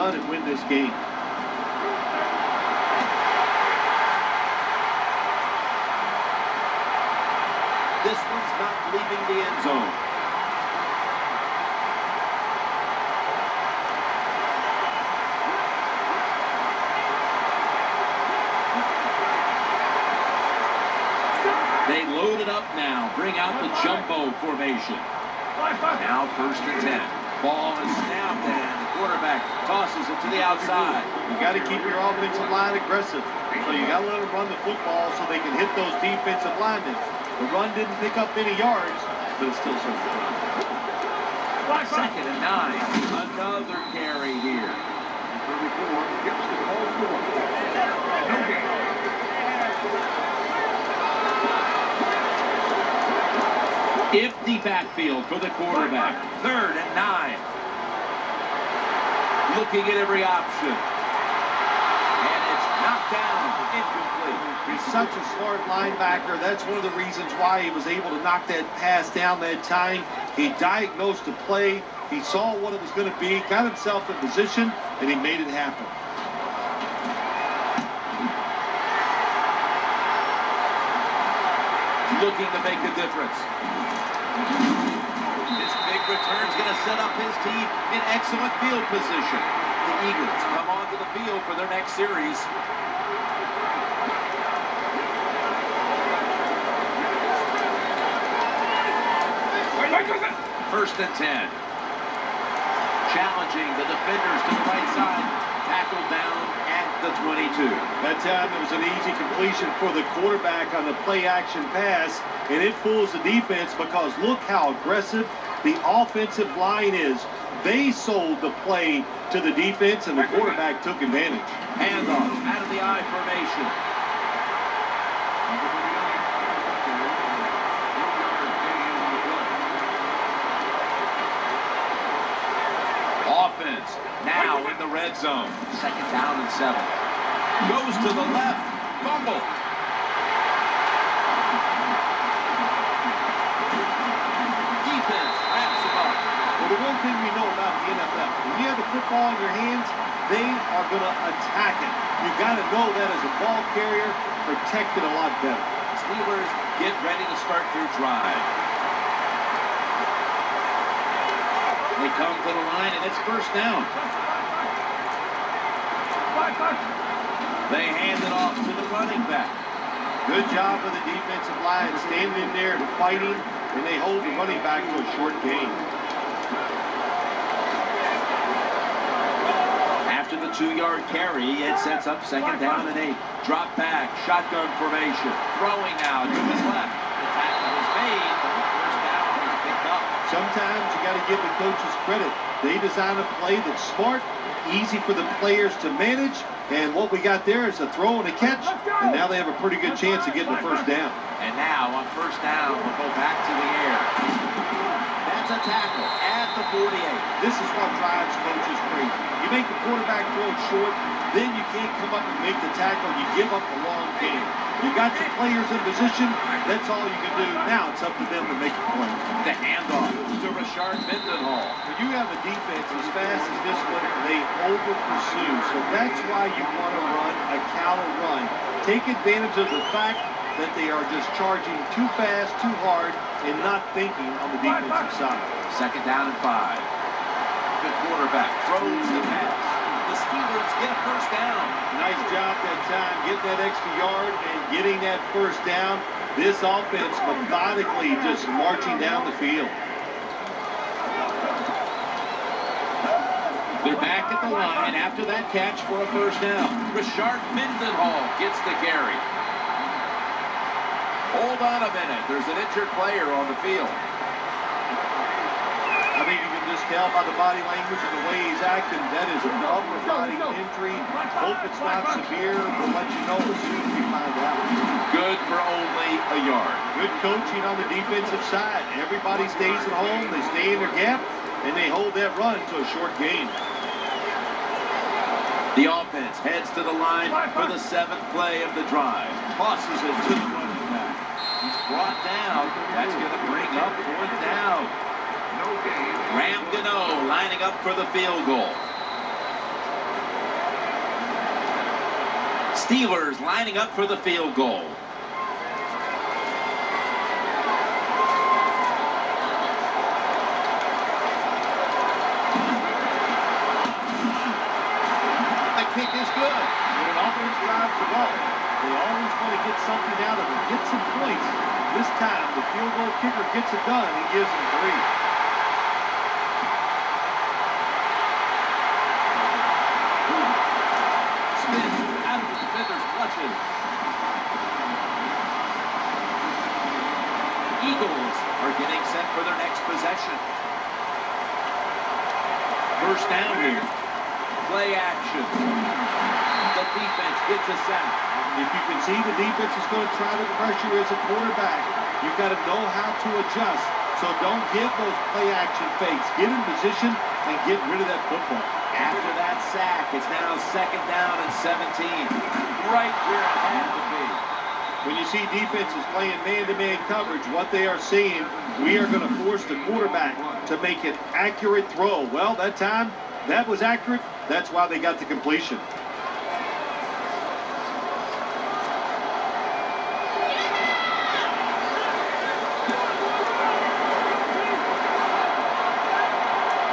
done and win this game. This one's not leaving the end zone. They load it up now. Bring out the jumbo formation. Now 1st and 10. Ball is snapped and the quarterback tosses it to the outside. You got to keep your offensive line aggressive. So you got to let them run the football so they can hit those defensive linemen. The run didn't pick up any yards, but it still served the purpose. 2nd and 9. Another carry here. 34 gets the call for no gain. Empty backfield for the quarterback. 3rd and 9. Looking at every option. And it's knocked down. Incomplete. He's such a smart linebacker. That's one of the reasons why he was able to knock that pass down that time. He diagnosed the play. He saw what it was going to be, got himself in position, and he made it happen. Looking to make a difference. This big return's going to set up his team in excellent field position. The Eagles come onto the field for their next series. First and 10. Challenging the defenders to the right side. Tackled down at the 22. That time it was an easy completion for the quarterback on the play-action pass, and it fools the defense because look how aggressive the offensive line is. They sold the play to the defense, and the quarterback took advantage. Handoff out of the I formation. Offense now in the red zone. 2nd down and 7. Goes to the left. Fumble. Defense wraps him up. Well, the one thing we know about the NFL, when you have the football in your hands, they are going to attack it. You got to know that as a ball carrier, protect it a lot better. Steelers get ready to start their drive. They come to the line, and it's 1st down. They hand it off to the running back. Good job of the defensive line standing in there and fighting, and they hold the running back to a short gain. After the 2-yard carry, it sets up 2nd down and 8. Drop back, shotgun formation. Throwing now to his left. The tackle is made, but the 1st down is picked up. Sometimes you got to give the coaches credit. They design a play that's smart, easy for the players to manage, and what we got there is a throw and a catch, and now they have a pretty good chance of getting the 1st down. And now on 1st down, they'll go back to the air. That's a tackle at the 48. This is what drives coaches crazy. You make the quarterback throw it short, then you can't come up and make the tackle. You give up the long game. You got your players in position. That's all you can do. Now it's up to them to make a play. The handoff to Rashard Mendenhall. When you have a defense as fast as this one, they over-pursue. So that's why you want to run a counter run. Take advantage of the fact that they are just charging too fast, too hard, and not thinking on the defensive side. 2nd down and 5. The quarterback throws the pass. The Steelers get a 1st down. Nice job that time, getting that extra yard and getting that 1st down. This offense methodically just marching down the field. They're back at the line after that catch for a 1st down. Rashard Mendenhall gets the carry. Hold on a minute. There's an injured player on the field. I think you can just tell by the body language and the way he's acting, that is an upper body injury. Hope it's not severe. We'll let you know as soon as we find out. Good for only a yard. Good coaching on the defensive side. Everybody stays at home. They stay in their gap, and they hold that run to a short gain. The offense heads to the line for the 7th play of the drive. Tosses it to the running back. He's brought down. That's going to bring up 4th down. Ramgano lining up for the field goal. Steelers lining up for the field goal. The kick is good. When an offense drives the ball, they always want to get something out of it, get some points. This time, the field goal kicker gets it done and gives them 3. Spins out of the defender's clutches. Eagles are getting set for their next possession. First down here. Play action. The defense gets a sack. If you can see the defense is going to try to pressure as a quarterback, you've got to know how to adjust. So don't give those play action fakes. Get in position and get rid of that football. After that sack, it's now second down and 17. Right where it had to be. When you see defenses playing man-to-man coverage, what they are saying, we are going to force the quarterback to make an accurate throw. Well, that time, that was accurate. That's why they got the completion.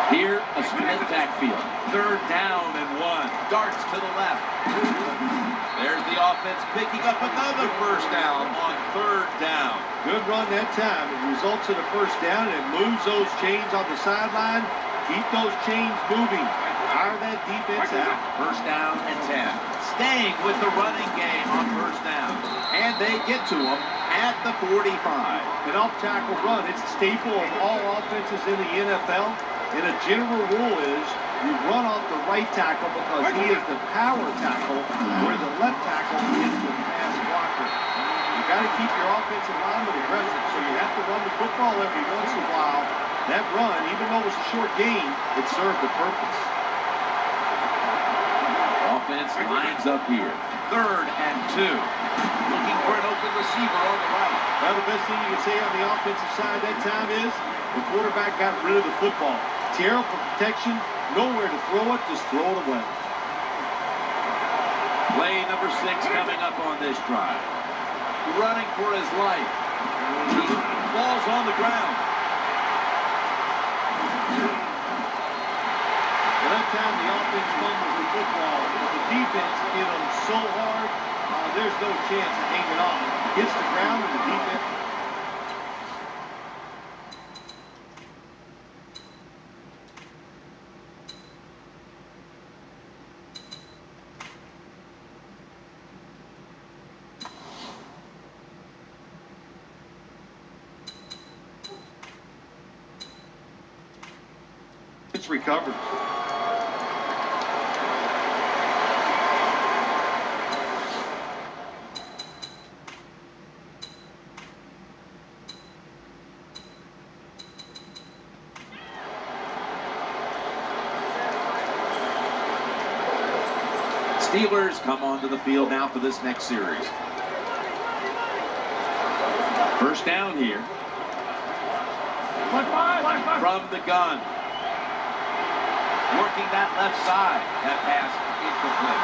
Here, a split backfield. Third down and 1. Darts to the left. There's the offense picking up another first down on third down. Good run that time. It results in a first down, and it moves those chains on the sideline. Keep those chains moving. Tire that defense out. First down and 10. Staying with the running game on first down. And they get to him at the 45. An off-tackle run, it's a staple of all offenses in the NFL. And a general rule is you run off the right tackle because he is the power tackle, where the left tackle is the pass blocker. You got to keep your offensive lineman aggressive, so you have to run the football every once in a while. That run, even though it was a short gain, it served a purpose. Offense lines up here. Third and 2. Looking for an open receiver on the right. Well, the best thing you can say on the offensive side that time is the quarterback got rid of the football. Terrible protection, nowhere to throw it, just throw it away. Play number 6 coming up on this drive. Running for his life. He falls on the ground. Well, that time the offense fumbles the football, but the defense hit him so hard, there's no chance of hanging on. Hits the ground and the defense. It's recovered. Steelers come onto the field now for this next series. First down here. From the gun. Working that left side. That pass incomplete.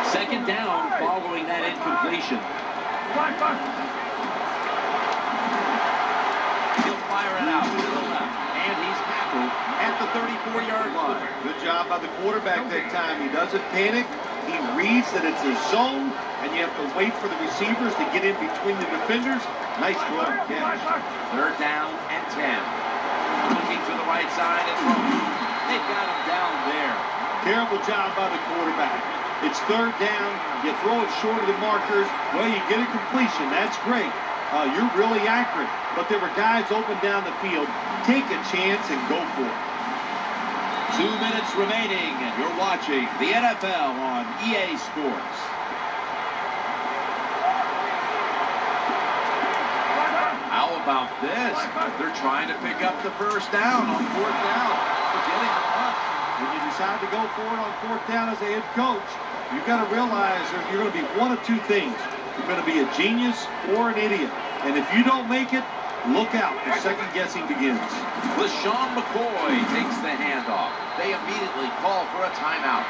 Second down following that incompletion. He'll fire it out to the left, and he's tackled at the 34-yard line. Good job by the quarterback that time. He doesn't panic. He reads that it's a zone, and you have to wait for the receivers to get in between the defenders. Nice throw and catch. Third down and 10. Looking to the right side and throwing. They've got him down there. Terrible job by the quarterback. It's third down. You throw it short of the markers. Well, you get a completion. That's great. You're really accurate. But there were guys open down the field. Take a chance and go for it. 2 minutes remaining, and you're watching the NFL on EA Sports. How about this? They're trying to pick up the first down on fourth down. Forgetting the punt. When you decide to go for it on 4th down as a head coach, you've got to realize that you're going to be one of two things. You're going to be a genius or an idiot. And if you don't make it, look out. The second guessing begins. LaShawn McCoy takes the handoff. They immediately call for a timeout.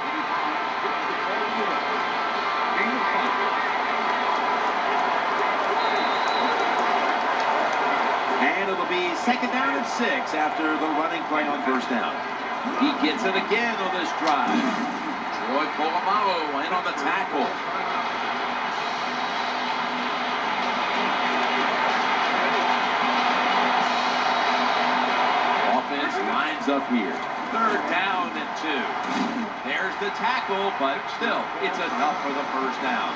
And it'll be 2nd down and 6 after the running play on 1st down. He gets it again on this drive. Troy Polamalu in on the tackle. Offense lines up here. 3rd down and 2. There's the tackle, but still, it's enough for the 1st down.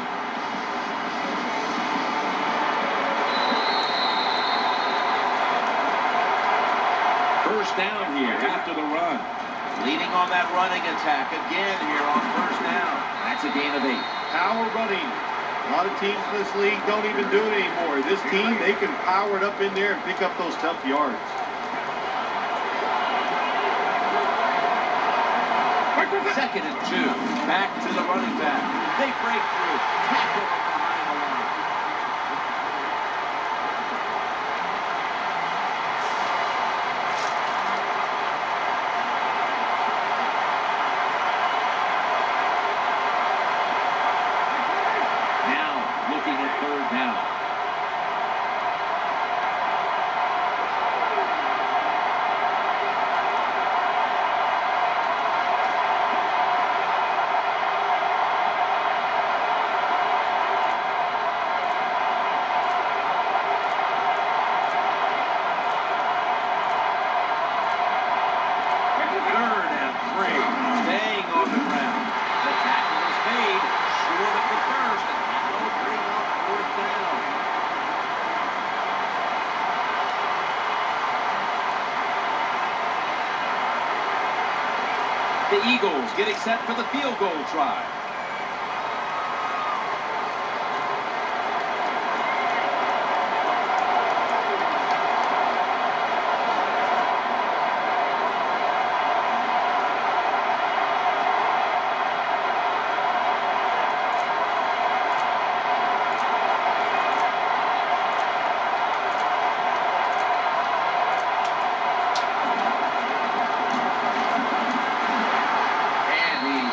First down here after the run. Leading on that running attack again here on 1st down. That's a gain of 8. Power running. A lot of teams in this league don't even do it anymore. This team, they can power it up in there and pick up those tough yards. 2nd and 2. Back to the running back. They break through. Tackle him behind the line. Now looking at 3rd down. Staying on the ground. The tackle is made short of the first, and that will bring up 4th down. The Eagles getting set for the field goal try.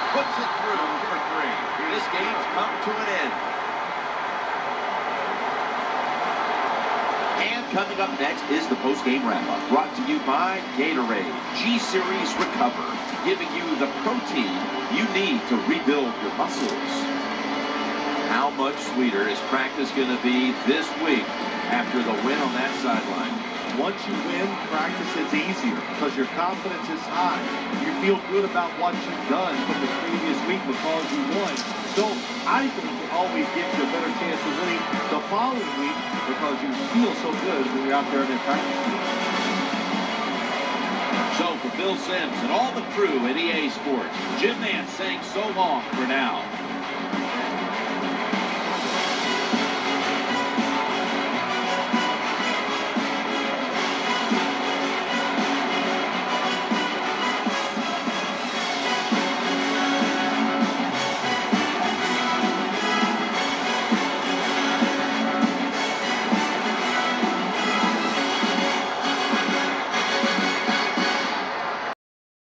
Puts it through for 3. This game's come to an end. And coming up next is the post-game wrap-up, brought to you by Gatorade G-Series Recover, giving you the protein you need to rebuild your muscles. How much sweeter is practice going to be this week after the win on that sideline? Once you win, practice is easier because your confidence is high. You feel good about what you've done from the previous week because you won. So I think it always gives you a better chance of winning the following week because you feel so good when you're out there in that practice field. So for Phil Simms and all the crew at EA Sports, Jim Nance saying so long for now.